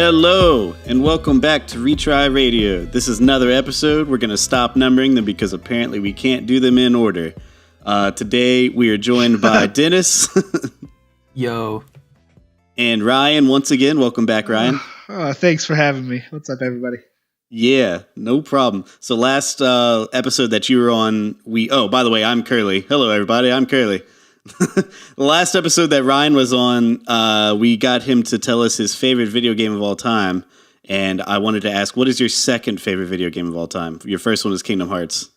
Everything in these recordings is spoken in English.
Hello, and welcome back to Retry Radio. This is another episode. We're going to stop numbering them because apparently we can't do them in order. Today, we are joined by Dennis. Yo. And Ryan, once again. Welcome back, Ryan. Thanks for having me. What's up, everybody? Yeah, no problem. So last episode that you were on, by the way, I'm Kerley. Hello, everybody. I'm Kerley. The last episode that Ryan was on, we got him to tell us his favorite video game of all time. And I wanted to ask, what is your second favorite video game of all time? Your first one is Kingdom Hearts.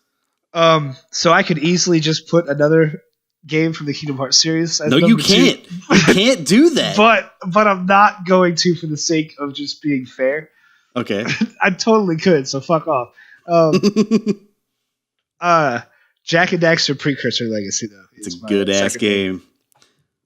So I could easily just put another game from the Kingdom Hearts series as No, you can't. two. You can't do that. But I'm not going to for the sake of just being fair. Okay. I totally could, so fuck off. Jack and Daxter Precursor Legacy, though. It's a good-ass game.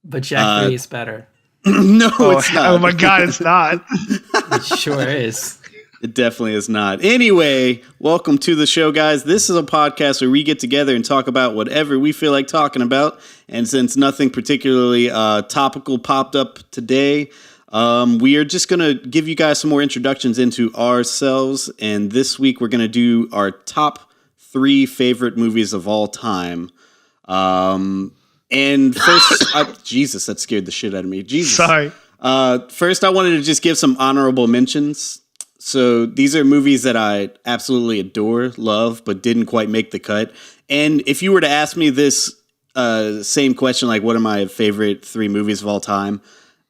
But Jack 3 is better. No, it's not. Oh my god, it's not. It sure is. It definitely is not. Anyway, welcome to the show, guys. This is a podcast where we get together and talk about whatever we feel like talking about. And since nothing particularly topical popped up today, we are just going to give you guys some more introductions into ourselves. And this week, we're going to do our top 3 favorite movies of all time. And first, Jesus, that scared the shit out of me. Jesus. Sorry. First, I wanted to just give some honorable mentions. So these are movies that I absolutely adore, love, but didn't quite make the cut. And if you were to ask me this same question, like what are my favorite 3 movies of all time,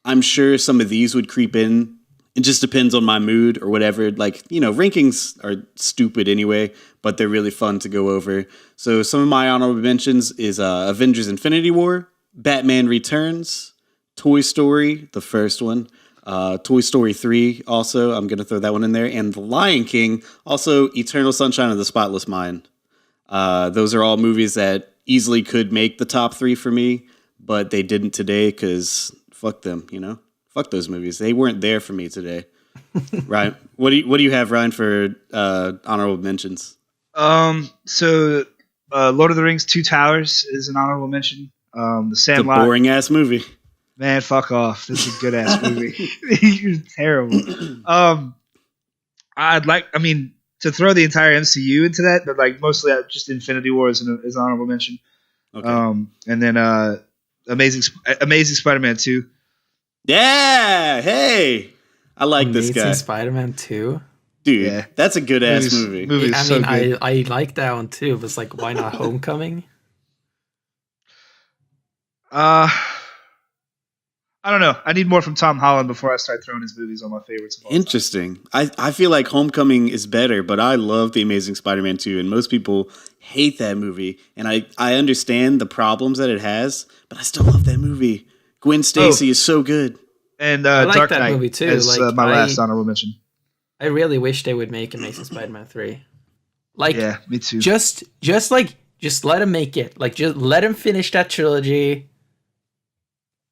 I'm sure some of these would creep in. It just depends on my mood or whatever. Like, rankings are stupid anyway, but they're really fun to go over. So some of my honorable mentions is Avengers Infinity War, Batman Returns, Toy Story, the first one, Toy Story 3 also, I'm going to throw that one in there, and The Lion King, also Eternal Sunshine of the Spotless Mind. Those are all movies that easily could make the top 3 for me, but they didn't today because fuck them, Fuck those movies. They weren't there for me today. Ryan, what do you have, Ryan, for honorable mentions? So Lord of the Rings 2 Towers is an honorable mention. The Sandlot. It's a boring ass movie. Man, fuck off. This is a good ass movie. You're terrible. To throw the entire MCU into that, but mostly just Infinity War is an honorable mention. Okay. And then Amazing Spider-Man 2. Yeah, hey, I like this guy. Amazing Spider-Man 2? Dude, yeah. That's a good-ass movie. I like that one too. It was like, why not Homecoming? I don't know. I need more from Tom Holland before I start throwing his movies on my favorites of all time. Interesting. I feel like Homecoming is better, but I love The Amazing Spider-Man 2, and most people hate that movie. And I understand the problems that it has, but I still love that movie. Gwen Stacy is so good. And I like Dark that Knight movie too. is my last honorable mention. I really wish they would make Amazing Spider-Man 3. Yeah, me too. Just let him make it. Just let him finish that trilogy.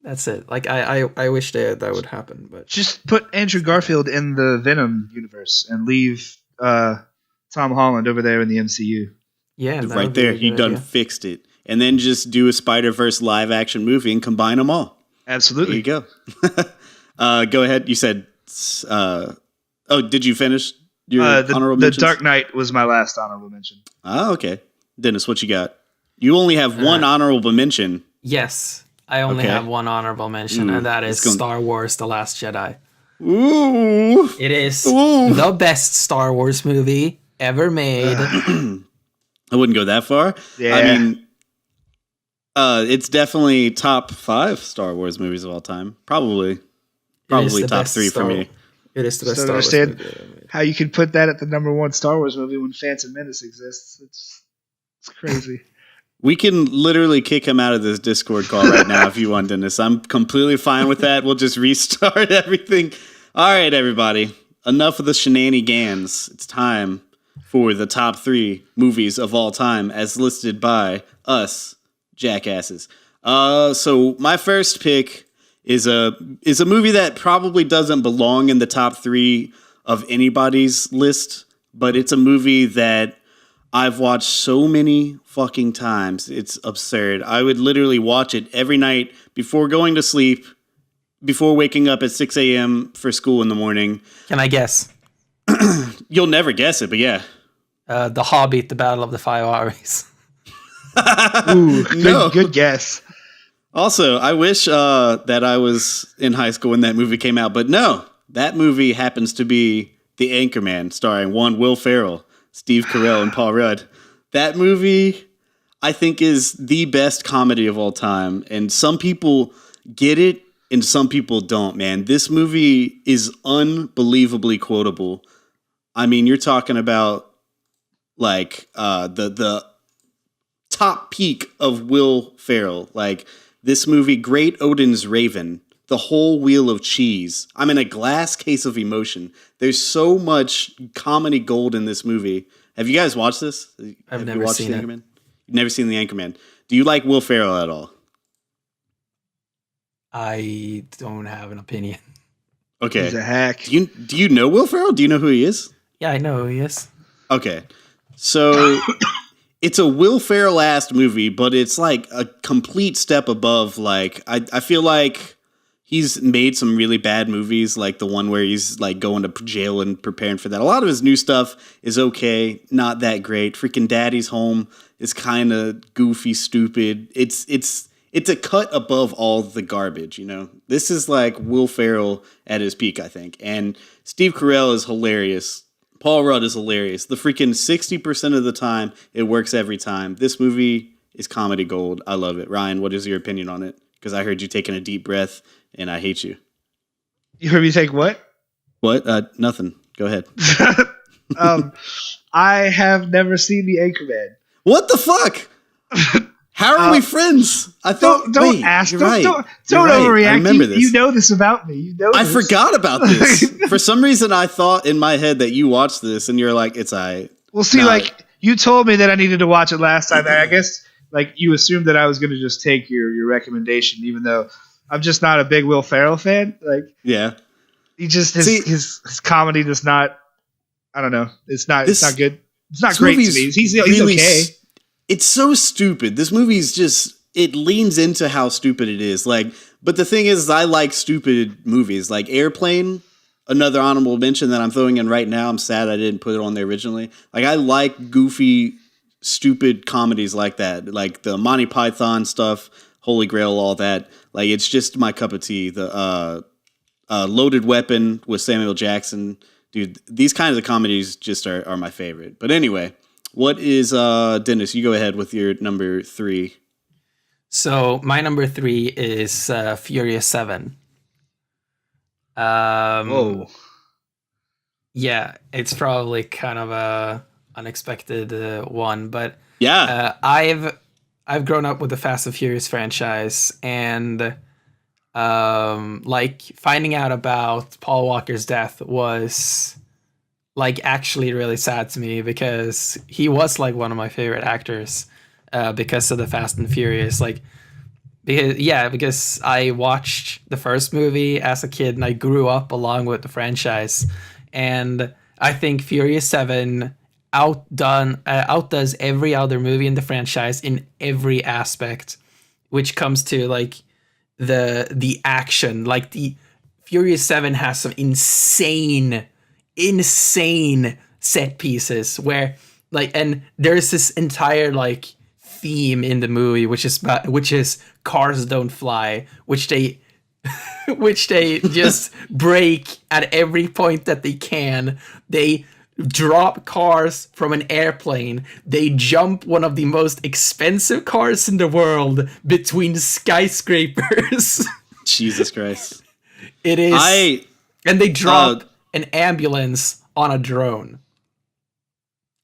That's it. I wish that would happen, but just put Andrew Garfield in the Venom universe and leave Tom Holland over there in the MCU. Yeah, right there, you done fixed it. And then just do a Spider-Verse live action movie and combine them all. Absolutely. There you go. Go ahead. You said, did you finish your honorable mentions? The Dark Knight was my last honorable mention. Oh, okay. Dennis, what you got? You only have one honorable mention. Yes, I only have one honorable mention, and that is Star Wars The Last Jedi. Ooh. It is the best Star Wars movie ever made. I wouldn't go that far. Yeah. I mean, it's definitely top 5 Star Wars movies of all time. Probably top 3 for me. It is the best Star Wars movie. How you could put that at the number 1 Star Wars movie when Phantom Menace exists. It's crazy. We can literally kick him out of this Discord call right now if you want, Dennis. I'm completely fine with that. We'll just restart everything. All right, everybody. Enough of the shenanigans. It's time for the top 3 movies of all time as listed by us jackasses. So my first pick is a movie that probably doesn't belong in the top 3 of anybody's list, but it's a movie that I've watched so many fucking times. It's absurd. I would literally watch it every night before going to sleep, before waking up at 6 a.m. for school in the morning. Can I guess? You'll never guess it, but yeah. The Hobbit, The Battle of the Five Armies. Ooh, No. good guess. Also, I wish that I was in high school when that movie came out, but no. That movie happens to be The Anchorman, starring one Will Ferrell, Steve Carell, and Paul Rudd. That movie, I think, is the best comedy of all time. And some people get it, and some people don't, man. This movie is unbelievably quotable. I mean, you're talking about, like, the top peak of Will Ferrell. Like, this movie, Great Odin's Raven, The Whole Wheel of Cheese. I'm in a glass case of emotion. There's so much comedy gold in this movie. Have you guys watched this? I've never seen The it. Anchorman? You've never seen The Anchorman. Do you like Will Ferrell at all? I don't have an opinion. Okay. He's a hack. Do you know Will Ferrell? Do you know who he is? Yeah, I know who he is. Okay. So it's a Will Ferrell-ass movie, but it's like a complete step above. Like, I feel like he's made some really bad movies, like the one where he's like going to jail and preparing for that. A lot of his new stuff is okay, not that great. Freaking Daddy's Home is kind of goofy, stupid. It's a cut above all the garbage, you know? This is like Will Ferrell at his peak, I think. And Steve Carell is hilarious. Paul Rudd is hilarious. The freaking 60% of the time, it works every time. This movie is comedy gold. I love it. Ryan, what is your opinion on it? Because I heard you taking a deep breath, and I hate you. You heard me take what? What? Nothing. Go ahead. I have never seen The Anchorman. What the fuck? How are we friends? I thought. Don't wait, ask. you're Don't, right. don't You're right. overreact. I remember this. You know this about me. You know I this. forgot about this. For some reason, I thought in my head that you watched this, and you're like, "It's I." Well, see, No. like you told me that I needed to watch it last time, and I guess like you assumed that I was going to just take your recommendation, even though I'm just not a big Will Ferrell fan. Like, Yeah. he just his comedy does not. I don't know. It's not good. It's not This great to me. movie's He's really okay. It's so stupid. This movie's just, it leans into how stupid it is. Like, but the thing is, I like stupid movies. Like Airplane, another honorable mention that I'm throwing in right now. I'm sad I didn't put it on there originally. Like, I like goofy, stupid comedies like that. Like the Monty Python stuff, Holy Grail, all that. Like, it's just my cup of tea. The Loaded Weapon with Samuel Jackson. Dude, these kinds of comedies just are my favorite. But anyway, what is, Dennis, you go ahead with your number 3. So my number 3 is Furious 7. Whoa. Yeah, it's probably kind of a unexpected one, but Yeah. I've grown up with the Fast and Furious franchise, and like finding out about Paul Walker's death was like actually really sad to me, because he was like one of my favorite actors because of the Fast and Furious. Like, because I watched the first movie as a kid and I grew up along with the franchise, and I think Furious 7 outdoes every other movie in the franchise in every aspect, which comes to like the action. Like, the Furious 7 has some insane set pieces where like, and there's this entire like theme in the movie which is cars don't fly, which they just break at every point that they can. They drop cars from an airplane. They jump one of the most expensive cars in the world between skyscrapers. Jesus Christ. It is. And they drop an ambulance on a drone.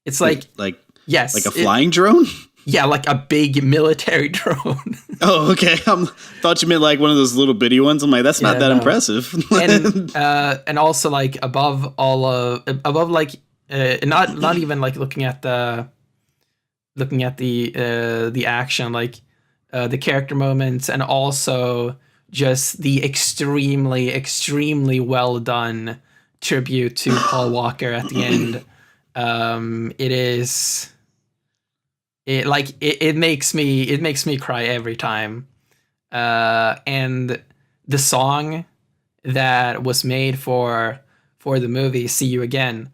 It's like yes, like a flying drone? Yeah, like a big military drone. Oh, okay. Thought you meant like one of those little bitty ones. I'm like, that's not that impressive. and also like above like not even like looking at the action, like the character moments, and also just the extremely well done tribute to Paul Walker at the end. It makes me cry every time. And the song that was made for the movie See You Again,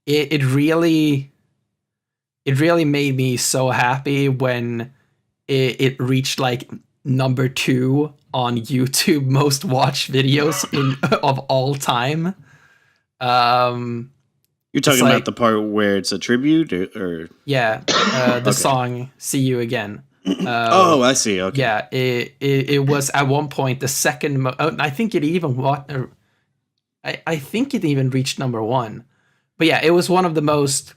it really made me so happy when it reached like number 2 on YouTube most watched videos of all time. You're talking about the part where it's a tribute, or yeah, the song "See You Again." Oh, I see. Okay. Yeah, it was at one point the second. I think it even I think it even reached number 1. But yeah, it was one of the most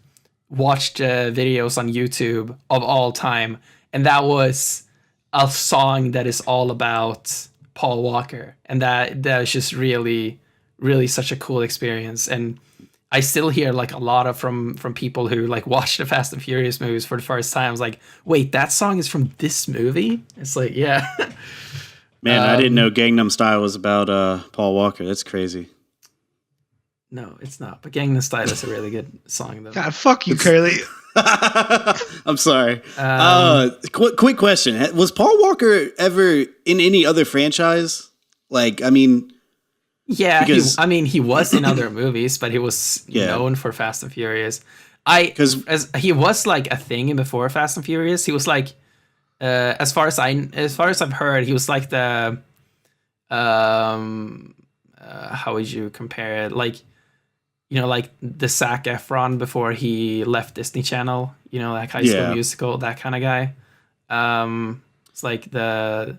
watched videos on YouTube of all time, and that was a song that is all about Paul Walker, and that is just really, really such a cool experience. And I still hear like a lot of from people who like watch the Fast and Furious movies for the first time. It's like, wait, that song is from this movie? It's like, yeah. Man, I didn't know Gangnam Style was about Paul Walker. That's crazy. No, it's not. But Gangnam Style is a really good song, though. God, fuck you, Kerley. I'm sorry. Quick question: was Paul Walker ever in any other franchise? Like, I mean. Yeah, he was in other movies, but he was known for Fast and Furious. As he was like a thing before Fast and Furious. He was like, as far as I've heard, he was like the, how would you compare it? Like, like the Zac Efron before he left Disney Channel. Like High School Musical, that kind of guy. It's like the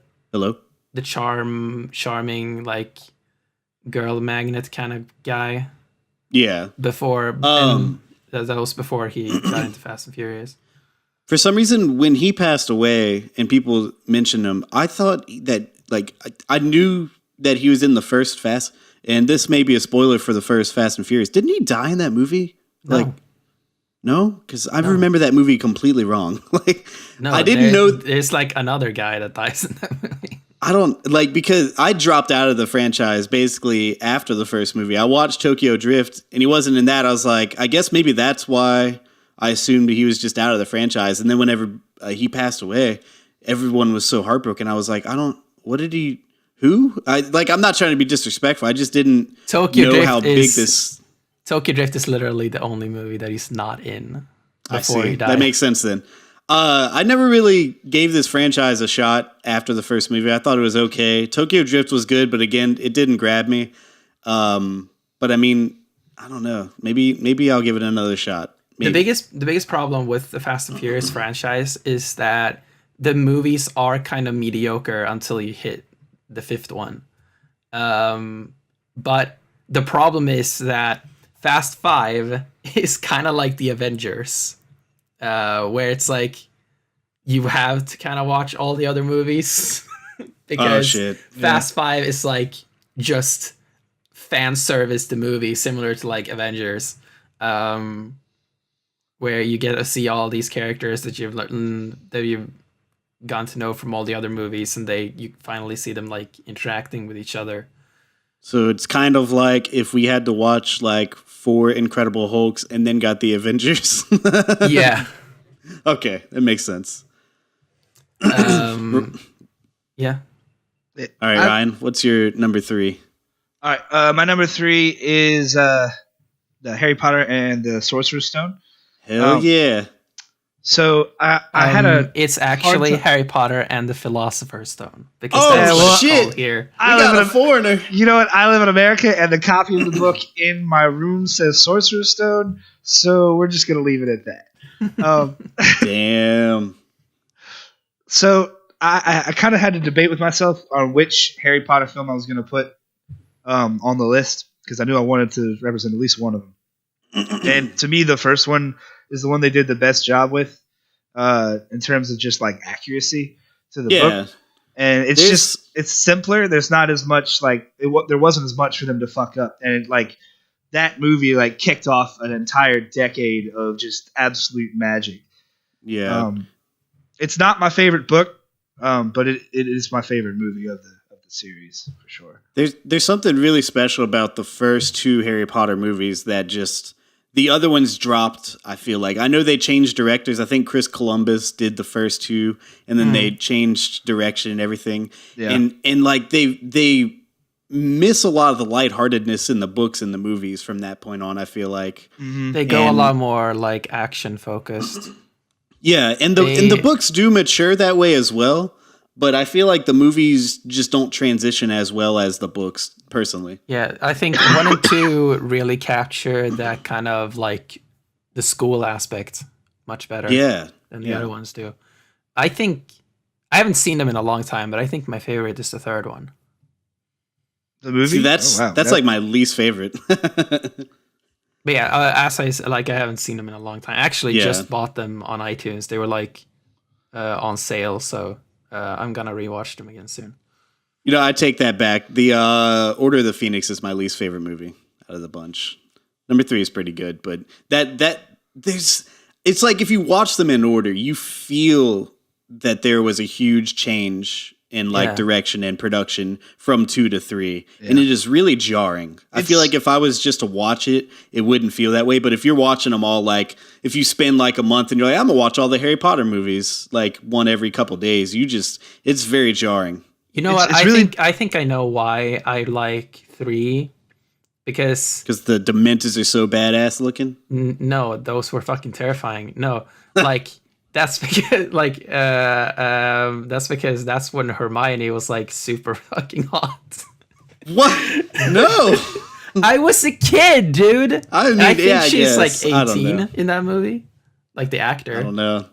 charming like girl magnet kind of guy. Yeah. Before that was before he got into Fast and Furious. For some reason, when he passed away and people mentioned him, I thought that like I knew that he was in the first Fast, and this may be a spoiler for the first Fast and Furious. Didn't he die in that movie? No. No, because I remember that movie completely wrong. I didn't know there's like another guy that dies in that movie. I don't because I dropped out of the franchise basically after the first movie. I watched Tokyo Drift and he wasn't in that. I was like, I guess maybe that's why I assumed he was just out of the franchise. And then whenever he passed away, everyone was so heartbroken. I was like, who? I'm not trying to be disrespectful. I just didn't know how big this. Tokyo Drift is literally the only movie that he's not in before he died. That makes sense then. I never really gave this franchise a shot after the first movie. I thought it was okay. Tokyo Drift was good, but again, it didn't grab me. But I mean, I don't know. Maybe I'll give it another shot. Maybe. The biggest problem with the Fast and Furious franchise is that the movies are kind of mediocre until you hit the 5th one. But the problem is that Fast 5 is kind of like the Avengers. Where it's like you have to kind of watch all the other movies because Fast 5 is like just fan service the movie, similar to like Avengers, where you get to see all these characters that you've gotten to know from all the other movies, and you finally see them like interacting with each other. So it's kind of like if we had to watch like 4 Incredible Hulks and then got the Avengers. Yeah. Okay, that makes sense. Yeah. All right, Ryan, what's your number 3? All right, my number 3 is the Harry Potter and the Sorcerer's Stone. Hell yeah. So I had it's actually Harry Potter and the Philosopher's Stone. Because shit! Here. We got a foreigner. You know what? I live in America, and the copy of the book in my room says Sorcerer's Stone, so we're just going to leave it at that. Damn. So I kind of had to debate with myself on which Harry Potter film I was going to put on the list, because I knew I wanted to represent at least one of them. And to me, the first one is the one they did the best job with in terms of just like accuracy to the book. And it's simpler. There's not as much there wasn't as much for them to fuck up. And that movie kicked off an entire decade of just absolute magic. Yeah. It's not my favorite book, but it is my favorite movie of the series for sure. There's something really special about the first 2 Harry Potter movies that just the other ones dropped, I feel like. I know they changed directors. I think Chris Columbus did the first two, and then they changed direction and everything. Yeah. And like they miss a lot of the lightheartedness in the books and the movies from that point on, I feel like. They go a lot more like action focused. Yeah, and the books do mature that way as well, but I feel like the movies just don't transition as well as the books, personally. Yeah, I think 1 and 2 really capture that kind of like the school aspect much better than the other ones do. I think I haven't seen them in a long time, but I think my favorite is the third one. The movie? See, that's like my least favorite. But yeah, as I said, like I haven't seen them in a long time. I actually just bought them on iTunes. They were like on sale, so I'm gonna rewatch them again soon. You know, I take that back. The Order of the Phoenix is my least favorite movie out of the bunch. Number 3 is pretty good, but it's like if you watch them in order, you feel that there was a huge change in like direction and production from 2 to 3. Yeah. And it is really jarring. I feel like if I was just to watch it, it wouldn't feel that way. But if you're watching them all, like if you spend like a month and you're like, I'm gonna watch all the Harry Potter movies, like one every couple days, it's very jarring. You know what? I think I know why I like 3. Because the Dementors are so badass looking. No, those were fucking terrifying. No, like that's because that's when Hermione was like super fucking hot. What? No. I was a kid, dude. I think she's like 18 in that movie. Like the actor. I don't know.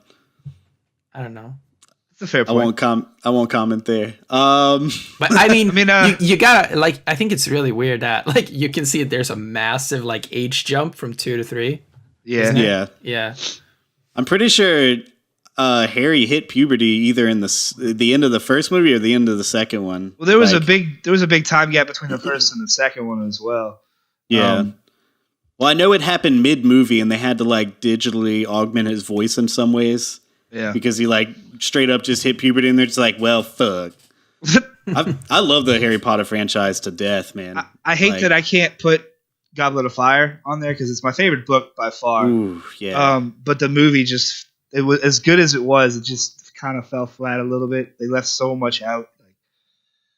That's a fair point. I won't comment there. But I mean, you gotta like. I think it's really weird that like you can see there's a massive like age jump from 2 to 3. Yeah. I'm pretty sure Harry hit puberty either in the end of the first movie or the end of the second one. Well, there was a big time gap between the first and the second one as well. Yeah. Well, I know it happened mid-movie, and they had to like digitally augment his voice in some ways. Yeah. Because he like straight up just hit puberty, and they're just like, well, fuck. I love the Harry Potter franchise to death, man. I hate that I can't put Goblet of Fire on there because it's my favorite book by far. Ooh, yeah. But the movie it was as good as it was. It just kind of fell flat a little bit. They left so much out.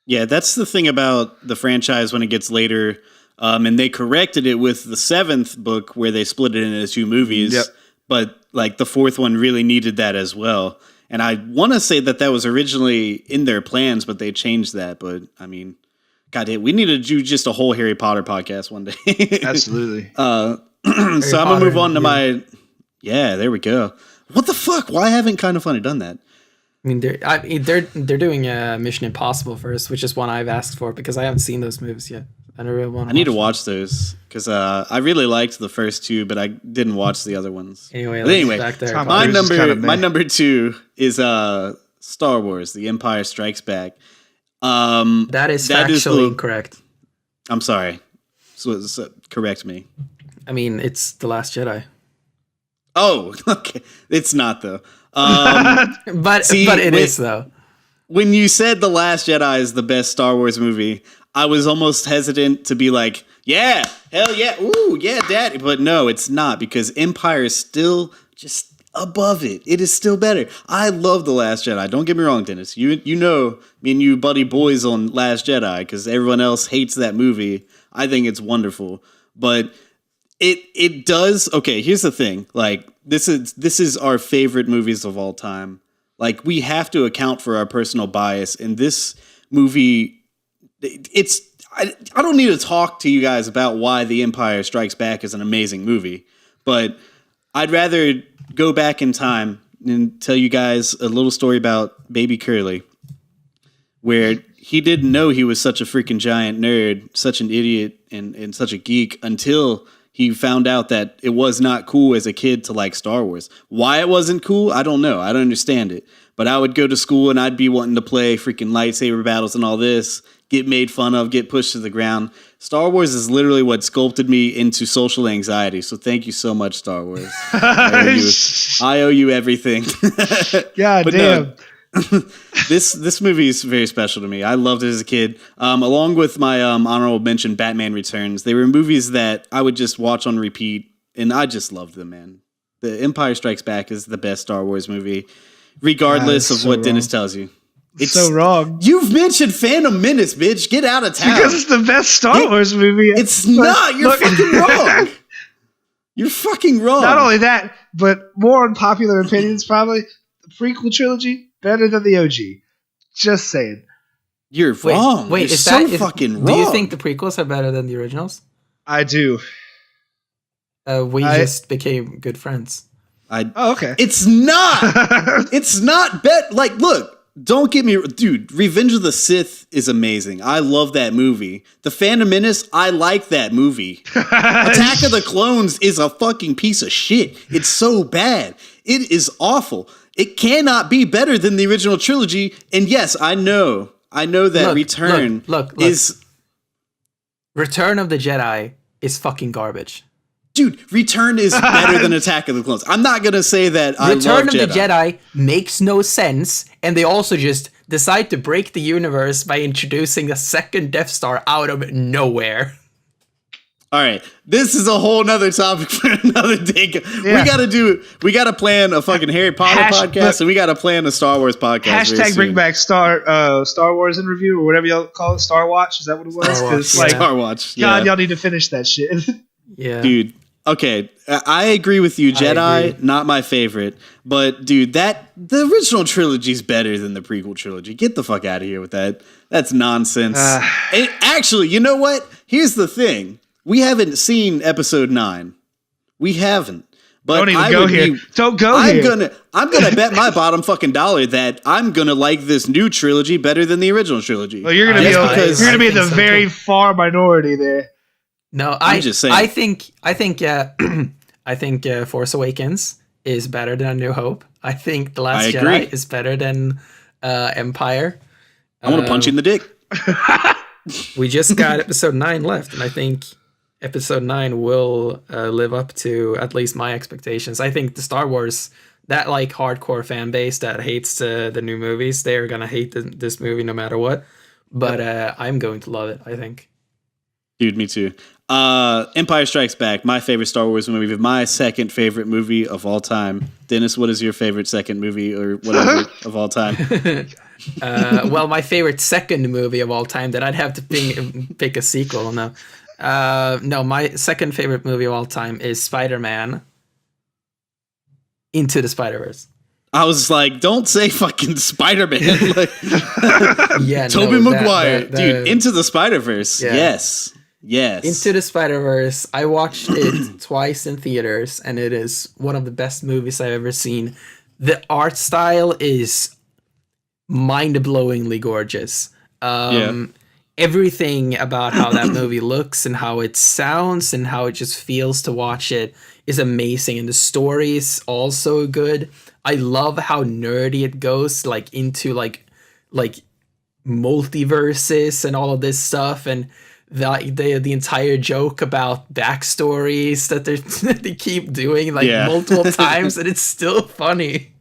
Yeah, that's the thing about the franchise when it gets later. And they corrected it with the 7th book where they split it into 2 movies. Yep. But like the 4th one really needed that as well. And I want to say that was originally in their plans, but they changed that. But I mean, goddamn, we need to do just a whole Harry Potter podcast one day. Absolutely. So I'm gonna move on to my. Yeah, there we go. What the fuck? Why haven't Kind of Funny done that? I mean, they're doing Mission Impossible first, which is one I've asked for because I haven't seen those movies yet. I need to watch those because I really liked the first 2, but I didn't watch the other ones. Anyway, back there. My number 2 is Star Wars: The Empire Strikes Back. That is factually incorrect. I'm sorry. So correct me. I mean, it's The Last Jedi. Oh, okay. It's not though. But it is though. When you said The Last Jedi is the best Star Wars movie, I was almost hesitant to be like, yeah, hell yeah, ooh, yeah, daddy. But no, it's not because Empire is still just above it. It is still better. I love The Last Jedi. Don't get me wrong, Dennis. You know me and you buddy boys on Last Jedi because everyone else hates that movie. I think it's wonderful. But it does. Okay, here's the thing. Like this is our favorite movies of all time. Like we have to account for our personal bias. And this movie, I don't need to talk to you guys about why The Empire Strikes Back is an amazing movie, but I'd rather go back in time and tell you guys a little story about baby Kerley, where he didn't know he was such a freaking giant nerd, such an idiot, and such a geek until he found out that it was not cool as a kid to like Star Wars. Why it wasn't cool, I don't know. I don't understand it. But I would go to school and I'd be wanting to play freaking lightsaber battles and all this, get made fun of, get pushed to the ground. Star Wars is literally what sculpted me into social anxiety. So thank you so much, Star Wars. I owe you everything. God damn. No, this movie is very special to me. I loved it as a kid. Along with my honorable mention, Batman Returns. They were movies that I would just watch on repeat and I just loved them, man. The Empire Strikes Back is the best Star Wars movie, regardless of what Dennis tells you. It's so wrong. You've mentioned Phantom Menace, bitch. Get out of town. Because it's the best Star Wars movie. It's not. You're fucking wrong. You're fucking wrong. Not only that, but more unpopular opinions, probably the prequel trilogy better than the OG. Just saying. You're wrong. Wait, You're fucking wrong. Do you think the prequels are better than the originals? I do. We just became good friends. Okay. It's not. It's not bet. Like, look. Don't get me, dude. Revenge of the Sith is amazing. I love that movie. The Phantom Menace, I like that movie. Attack of the Clones is a fucking piece of shit. It's so bad. It is awful. It cannot be better than the original trilogy. And yes, I know that Return is. Return of the Jedi is fucking garbage. Dude, Return is better than Attack of the Clones. I'm not going to say that I love Jedi. Return of the Jedi makes no sense, and they also just decide to break the universe by introducing a second Death Star out of nowhere. All right, this is a whole nother topic for another day. Yeah. We got to plan a fucking Harry Potter podcast, and we got to plan a Star Wars podcast. Hashtag bring back Star Wars in review, or whatever y'all call it, Star Watch. Is that what it was? Star Watch. God, y'all need to finish that shit. Yeah, dude. Okay, I agree with you. Jedi, not my favorite, but dude, the original trilogy is better than the prequel trilogy. Get the fuck out of here with that. That's nonsense. And actually, you know what? Here's the thing: we haven't seen Episode 9. We haven't. But don't even go here. Don't go here. I'm gonna bet my bottom fucking dollar that I'm gonna like this new trilogy better than the original trilogy. Well, you're gonna be in the very far minority there. No, I'm just saying. I think Force Awakens is better than A New Hope. I think The Last Jedi is better than Empire. I want to punch you in the dick. We just got Episode 9 left, and I think Episode 9 will live up to at least my expectations. I think the Star Wars, that like hardcore fan base that hates the new movies, they're gonna hate this movie no matter what. But I'm going to love it, I think. Dude, me too. Empire Strikes Back, my favorite Star Wars movie, my second favorite movie of all time. Dennis, what is your favorite second movie or whatever of all time? Well, my favorite second movie of all time that I'd have to pick a sequel. No, my second favorite movie of all time is Spider-Man Into the Spider-Verse. I was like, don't say fucking Spider-Man. Yeah, Tobey Maguire. Dude, Into the Spider-Verse. Yeah. Yes. Into the Spider-Verse. I watched it twice in theaters, and it is one of the best movies I've ever seen. The art style is mind-blowingly gorgeous. Everything about how that movie looks and how it sounds and how it just feels to watch it is amazing. And the story is also good. I love how nerdy it goes, like into like multiverses and all of this stuff, and the entire joke about backstories that they keep doing multiple times, and it's still funny.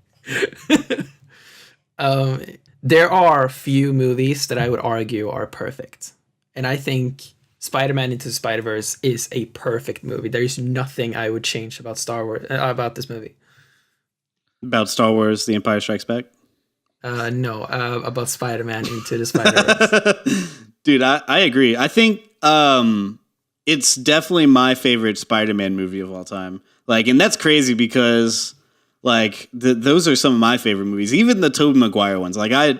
There are few movies that I would argue are perfect, and I think Spider-Man Into the Spider-Verse is a perfect movie. There is nothing I would change about Star Wars about this movie. About Star Wars: The Empire Strikes Back? No, about Spider-Man Into the Spider-Verse. Dude, I agree. I think it's definitely my favorite Spider-Man movie of all time. Like, and that's crazy because like those are some of my favorite movies. Even the Tobey Maguire ones. Like, I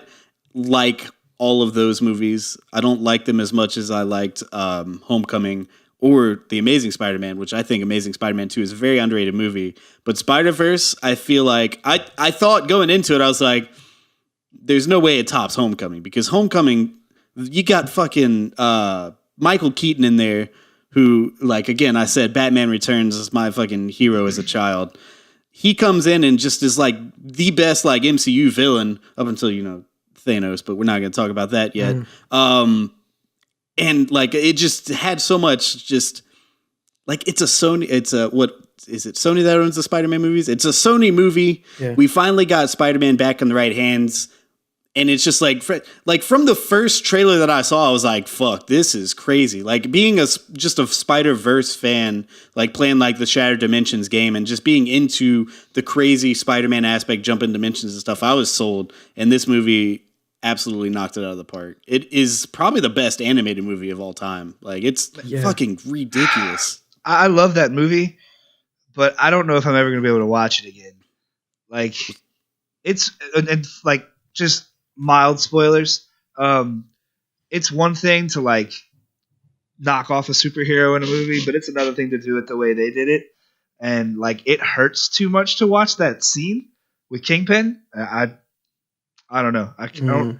like all of those movies. I don't like them as much as I liked Homecoming or The Amazing Spider-Man, which I think Amazing Spider-Man 2 is a very underrated movie. But Spider-Verse, I feel like I thought going into it, I was like, there's no way it tops Homecoming, because Homecoming, you got fucking Michael Keaton in there, who, like, again, I said Batman Returns is my fucking hero as a child. He comes in and just is like the best like MCU villain up until, Thanos, but we're not going to talk about that yet. And like, it just had so much just like, what is it? Sony that owns the Spider-Man movies? It's a Sony movie. Yeah. We finally got Spider-Man back in the right hands. And it's just like from the first trailer that I saw, I was like, fuck, this is crazy. Like being just a Spider-Verse fan, like playing like the Shattered Dimensions game and just being into the crazy Spider-Man aspect, jumping dimensions and stuff, I was sold. And this movie absolutely knocked it out of the park. It is probably the best animated movie of all time. Like it's fucking ridiculous. I love that movie, but I don't know if I'm ever going to be able to watch it again. Like it's and like just mild spoilers. It's one thing to like knock off a superhero in a movie, but it's another thing to do it the way they did it. And like it hurts too much to watch that scene with Kingpin. I don't know. I don't.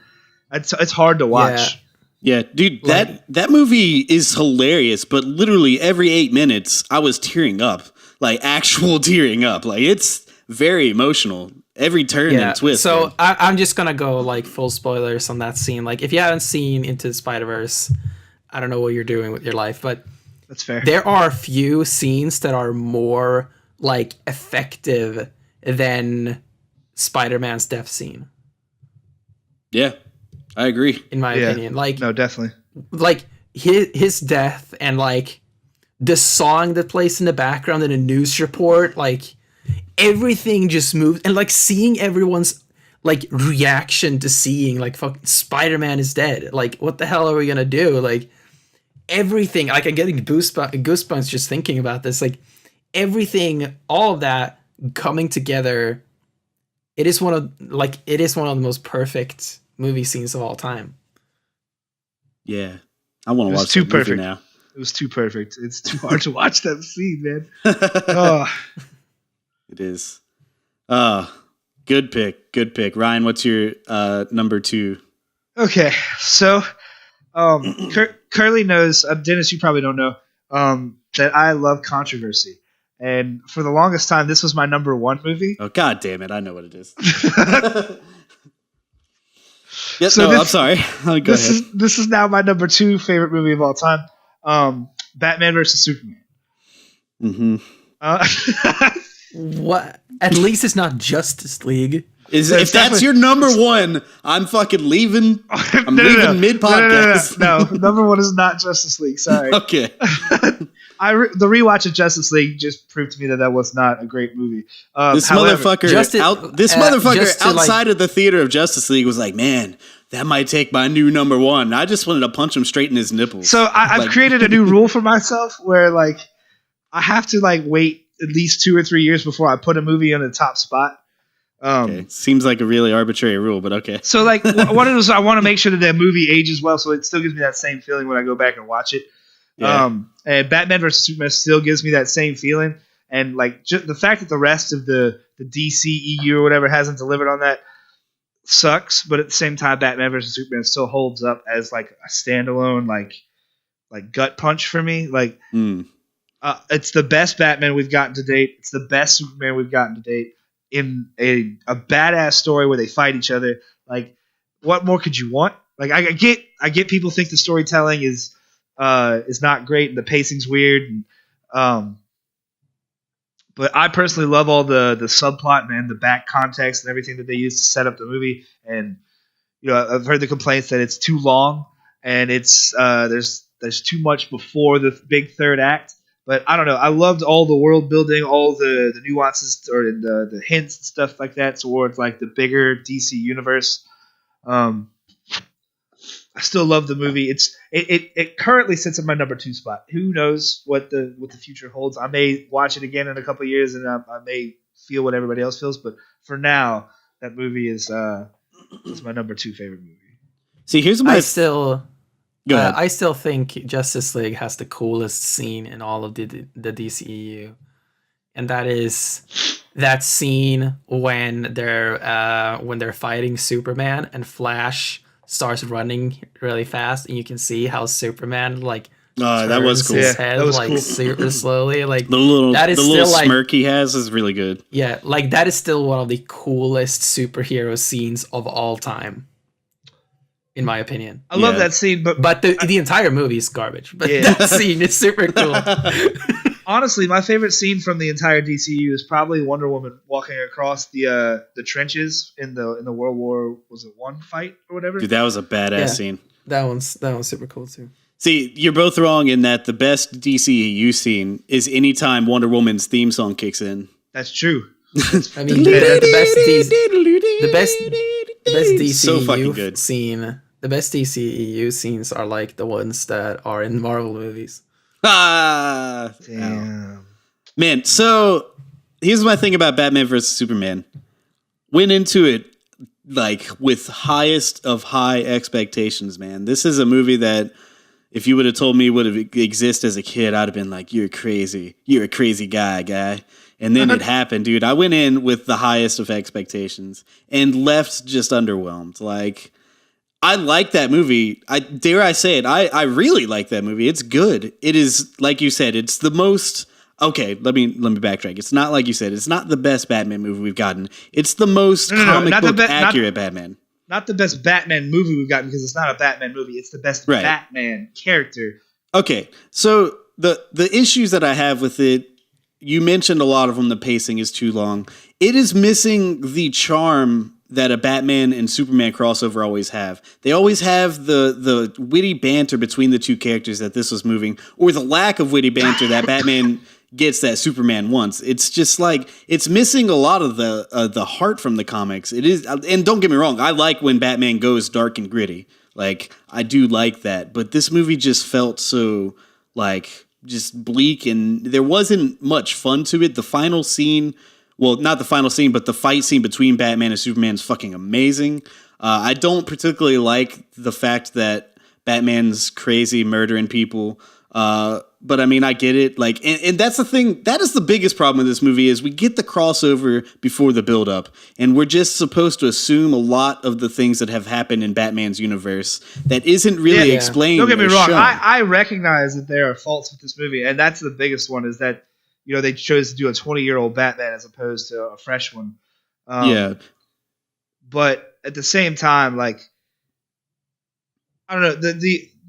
It's hard to watch. Yeah, dude, that movie is hilarious, but literally every 8 minutes I was tearing up, like actual tearing up. Like it's very emotional. Every turn and twist. So I'm just gonna go like full spoilers on that scene. Like if you haven't seen Into the Spider-Verse, I don't know what you're doing with your life, but that's fair. There are a few scenes that are more like effective than Spider-Man's death scene. Yeah, I agree. In my opinion, like no, definitely. Like his death and like the song that plays in the background in a news report, like. Everything just moved, and like seeing everyone's like reaction to seeing like fucking Spider-Man is dead. Like, what the hell are we gonna do? Like, everything. Like, I'm getting goosebumps just thinking about this. Like, everything, all of that coming together. It is one of the most perfect movie scenes of all time. Yeah, I want to watch that movie now. It was too perfect. It's too hard to watch that scene, man. Oh. It is. Good pick. Ryan, what's your number 2? Okay, so Kerley knows, Dennis, you probably don't know, that I love controversy. And for the longest time, this was my number 1 movie. Oh, God damn it. I know what it is. I'm sorry. Go ahead. This is now my number 2 favorite movie of all time. Batman vs. Superman. Mm-hmm. What? At least it's not Justice League. If that's your number 1, I'm fucking leaving. I'm leaving mid-podcast. No, number 1 is not Justice League. Sorry. Okay. The rewatch of Justice League just proved to me that was not a great movie. This motherfucker outside of the theater of Justice League was like, man, that might take my new number 1. I just wanted to punch him straight in his nipples. So I've created a new rule for myself where like I have to like wait at least 2 or 3 years before I put a movie on the top spot. Okay. Seems like a really arbitrary rule, but okay. So like what it is, I want to make sure that that movie ages well, so it still gives me that same feeling when I go back and watch it. Yeah. And Batman vs. Superman still gives me that same feeling. And like just the fact that the rest of the DCEU or whatever hasn't delivered on that sucks. But at the same time, Batman vs. Superman still holds up as like a standalone like gut punch for me. Like. It's the best Batman we've gotten to date. It's the best Superman we've gotten to date in a badass story where they fight each other. Like, what more could you want? Like, I get people think the storytelling is not great and the pacing's weird. And, but I personally love all the subplot and the back context and everything that they use to set up the movie. And I've heard the complaints that it's too long and it's there's too much before the big third act. But I don't know. I loved all the world building, all the nuances or the hints and stuff like that towards like the bigger DC universe. I still love the movie. It currently sits in my number 2 spot. Who knows what the future holds? I may watch it again in a couple of years, and I may feel what everybody else feels. But for now, that movie is my number 2 favorite movie. See, here's my I still think Justice League has the coolest scene in all of the DCEU, and that is that scene when they're fighting Superman and Flash starts running really fast, and you can see how Superman like that was cool. His head, that was like cool. super slowly, like the little like, smirk he has is really good. Yeah, like that is still one of the coolest superhero scenes of all time. In my opinion, I love that scene, but the entire movie is garbage. But that scene is super cool. honestly, my favorite scene from the entire DCU is probably Wonder Woman walking across the trenches in the World War I fight or whatever. Dude, that was a badass scene. That one's super cool too. See, you're both wrong in that the best DCEU scene is anytime Wonder Woman's theme song kicks in. That's true. I mean, the best DCEU so fucking good. scene. The best DCEU scenes are like the ones that are in Marvel movies. Ah, damn. Man, so here's my thing about Batman vs Superman. Went into it like with highest of high expectations, man. This is a movie that if you would have told me would have exist as a kid, I'd have been like, you're crazy. You're a crazy guy. And then it happened, dude. I went in with the highest of expectations and left just underwhelmed. Like, I like that movie. Dare I say it, I really like that movie. It's good. It is, like you said, it's the most... Okay, let me backtrack. It's not like you said. It's not the best Batman movie we've gotten. It's the most comic book accurate Batman. Not the best Batman movie we've gotten because it's not a Batman movie. It's the best Batman character. Okay, so the issues that I have with it, you mentioned a lot of them. The pacing is too long. It is missing the charm that a Batman and Superman crossover always have. They always have the witty banter between the two characters that this was moving, or the lack of witty banter that Batman gets that Superman wants. It's just like, it's missing a lot of the heart from the comics. It is, and don't get me wrong, I like when Batman goes dark and gritty. Like, I do like that, but this movie just felt so, like, just bleak, and there wasn't much fun to it. The final scene, well, not the final scene, but the fight scene between Batman and Superman is fucking amazing. I don't particularly like the fact that Batman's crazy murdering people, but I mean, I get it. Like, and that's the thing. That is the biggest problem with this movie is we get the crossover before the build-up, and we're just supposed to assume a lot of the things that have happened in Batman's universe that isn't really explained. Don't get me wrong. Shown. I recognize that there are faults with this movie, and that's the biggest one is that, you know, they chose to do a 20-year-old Batman as opposed to a fresh one. But at the same time, like, I don't know,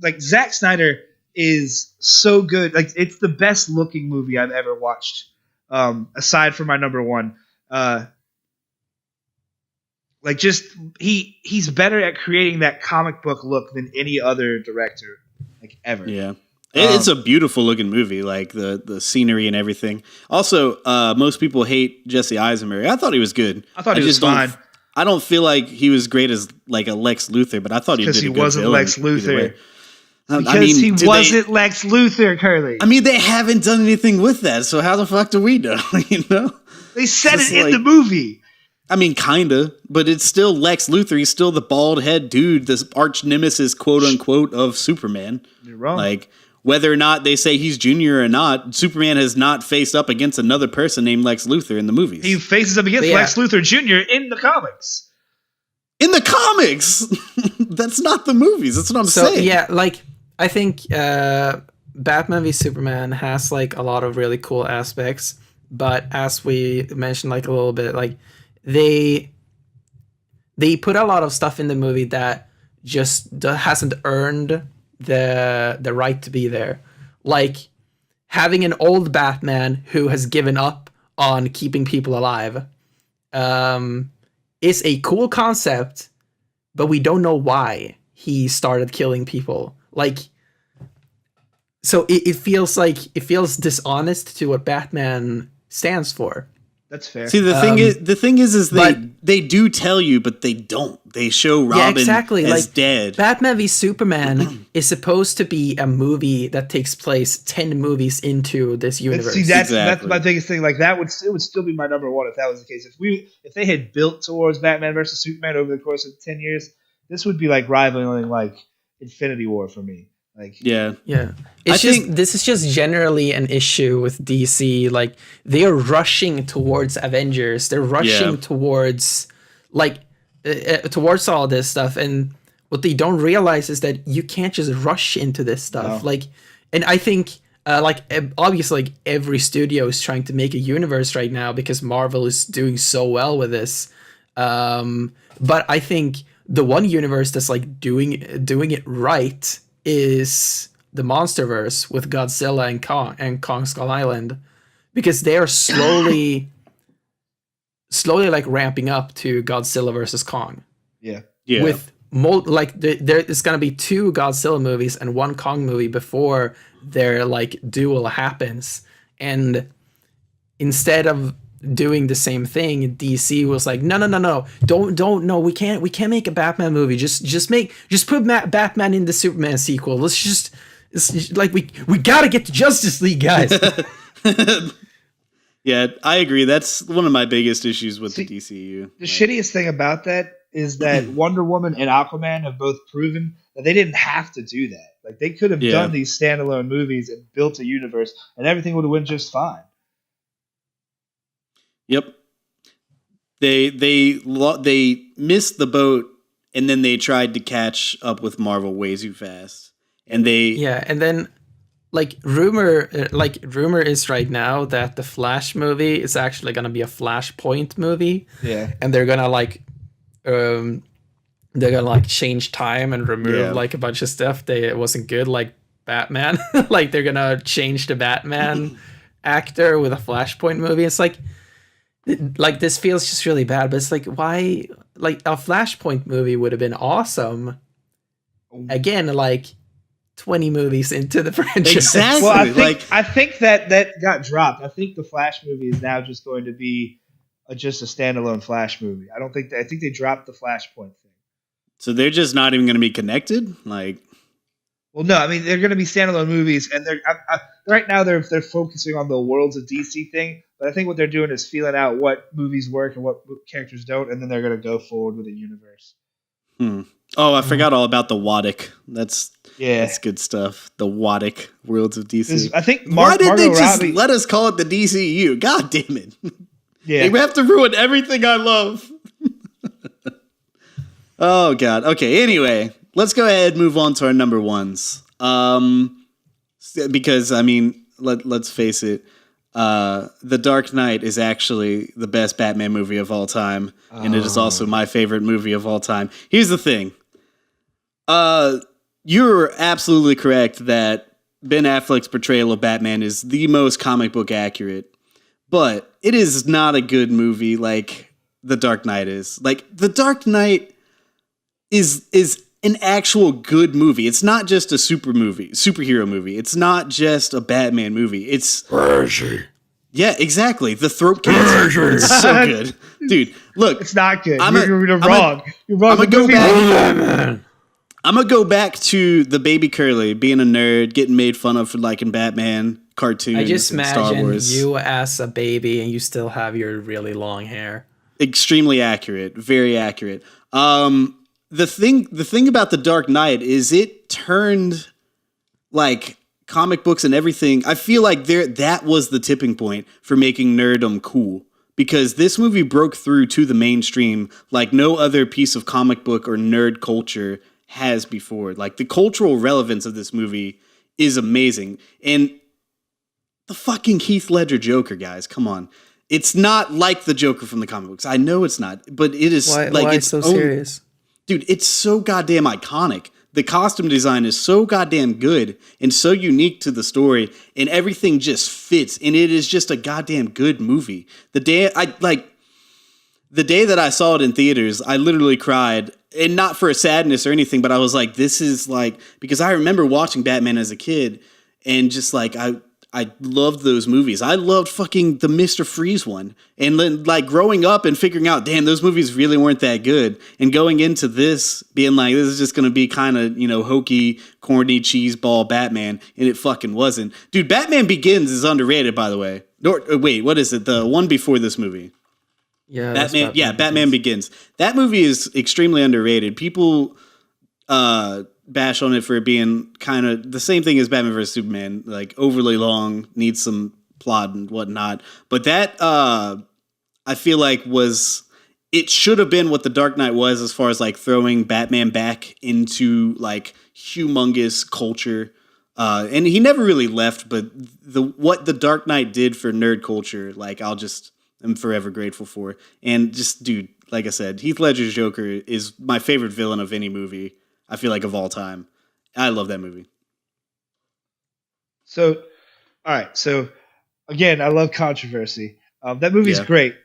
like Zack Snyder is so good. Like, it's the best looking movie I've ever watched, aside from my number one. Like, just he's better at creating that comic book look than any other director, like, ever. Yeah. It's a beautiful looking movie, like the scenery and everything. Also, most people hate Jesse Eisenberg. I thought he was good. I thought he was fine. I don't feel like he was great as like a Lex Luthor, but I thought he did a good wasn't villain Lex Luthor. Because he wasn't Lex Luthor, Kerley. I mean, they haven't done anything with that, so how the fuck do we know? You know, they said it in the movie. I mean, kinda, but it's still Lex Luthor. He's still the bald head dude, this arch nemesis, quote unquote, of Superman. You're wrong. Like, whether or not they say he's Junior or not, Superman has not faced up against another person named Lex Luthor in the movies. He faces up against Lex Luthor Jr. in the comics. In the comics! That's not the movies. That's what I'm saying. Yeah, like, I think Batman v Superman has, like, a lot of really cool aspects, but as we mentioned, like, a little bit, like, they put a lot of stuff in the movie that just hasn't earned the right to be there. Like, having an old Batman who has given up on keeping people alive is a cool concept, but we don't know why he started killing people. Like, so it feels dishonest to what Batman stands for. That's fair. See, the thing is they do tell you, but they don't. They show Robin as like, dead. Batman v Superman is supposed to be a movie that takes place 10 movies into this universe. See, that's my biggest thing. Like, it would still be my number one if that was the case. If they had built towards Batman versus Superman over the course of 10 years, this would be like rivaling like Infinity War for me. Like, yeah. This is just generally an issue with DC. Like, they are rushing towards Avengers. They're rushing towards all this stuff. And what they don't realize is that you can't just rush into this stuff. No. Like, and I think obviously, like, every studio is trying to make a universe right now because Marvel is doing so well with this. But I think the one universe that's like doing it right is the MonsterVerse with Godzilla and Kong Skull Island, because they are slowly like ramping up to Godzilla versus Kong. Yeah. With there is gonna be 2 Godzilla movies and 1 Kong movie before their like duel happens, and instead of doing the same thing, DC was like, no, don't, no, we can't make a Batman movie. Just put Batman in the Superman sequel. It's like we gotta get to Justice League, guys. Yeah, I agree. That's one of my biggest issues with the DCU. The shittiest thing about that is that Wonder Woman and Aquaman have both proven that they didn't have to do that. Like, they could have done these standalone movies and built a universe, and everything would have went just fine. Yep. They missed the boat, and then they tried to catch up with Marvel way too fast. And and then rumor is right now that the Flash movie is actually going to be a Flashpoint movie. Yeah. And they're going to change time and remove like a bunch of stuff it wasn't good, like Batman. Like, they're going to change the Batman actor with a Flashpoint movie. It's like this feels just really bad, but it's like, why? Like, a Flashpoint movie would have been awesome. Again, like 20 movies into the franchise. Exactly. Well, I think that got dropped. I think the Flash movie is now just going to be just a standalone Flash movie. I think they dropped the Flashpoint thing. So they're just not even going to be connected? Like, well, no, I mean, they're going to be standalone movies, and right now they're focusing on the Worlds of DC thing. But I think what they're doing is feeling out what movies work and what characters don't, and then they're going to go forward with a universe. Oh, I forgot all about the Waddick. That's good stuff. The Waddick Worlds of DC. I think why did they just let us call it the DCU? God damn it! Yeah, they have to ruin everything I love. Oh God. Okay. Anyway, let's go ahead and move on to our number ones. Because I mean, let's face it. The Dark Knight is actually the best Batman movie of all time, and it is also my favorite movie of all time. Here's the thing. You're absolutely correct that Ben Affleck's portrayal of Batman is the most comic book accurate, but it is not a good movie like The Dark Knight is. Like, The Dark Knight is an actual good movie. It's not just a superhero movie. It's not just a Batman movie. It's Where is she? Yeah, exactly. The throat cancer. It's so good. Dude, look. It's not good. You're wrong. You're wrong. I'm going to go back to the baby Kerley being a nerd, getting made fun of for liking Batman cartoons. I just and Star imagine Wars. you as a baby and you still have your really long hair. Extremely accurate. Very accurate. The thing about The Dark Knight is it turned like comic books and everything. I feel like that was the tipping point for making nerddom cool, because this movie broke through to the mainstream like no other piece of comic book or nerd culture has before. Like, the cultural relevance of this movie is amazing. And the fucking Heath Ledger Joker, guys, come on. It's not like the Joker from the comic books. I know it's not, but it is why it's so serious. Dude, it's so goddamn iconic. The costume design is so goddamn good and so unique to the story, and everything just fits, and it is just a goddamn good movie. The day that I saw it in theaters, I literally cried, and not for a sadness or anything, but I was like, this is like, because I remember watching Batman as a kid, and just like, I loved those movies. I loved fucking the Mr. Freeze one. And then, like, growing up and figuring out, damn, those movies really weren't that good. And going into this, being like, this is just going to be kind of, hokey, corny, cheeseball Batman. And it fucking wasn't. Dude, Batman Begins is underrated, by the way. Wait, what is it? The one before this movie. Yeah, Batman Begins. That movie is extremely underrated. People bash on it for it being kind of the same thing as Batman vs. Superman, like overly long, needs some plot and whatnot. But that, I feel like it should have been what The Dark Knight was, as far as like throwing Batman back into like humongous culture. And he never really left, but what The Dark Knight did for nerd culture, like, I'm forever grateful for. And just, dude, like I said, Heath Ledger's Joker is my favorite villain of any movie, I feel like, of all time. I love that movie. So, all right. So, again, I love controversy. That movie's Yeah. great,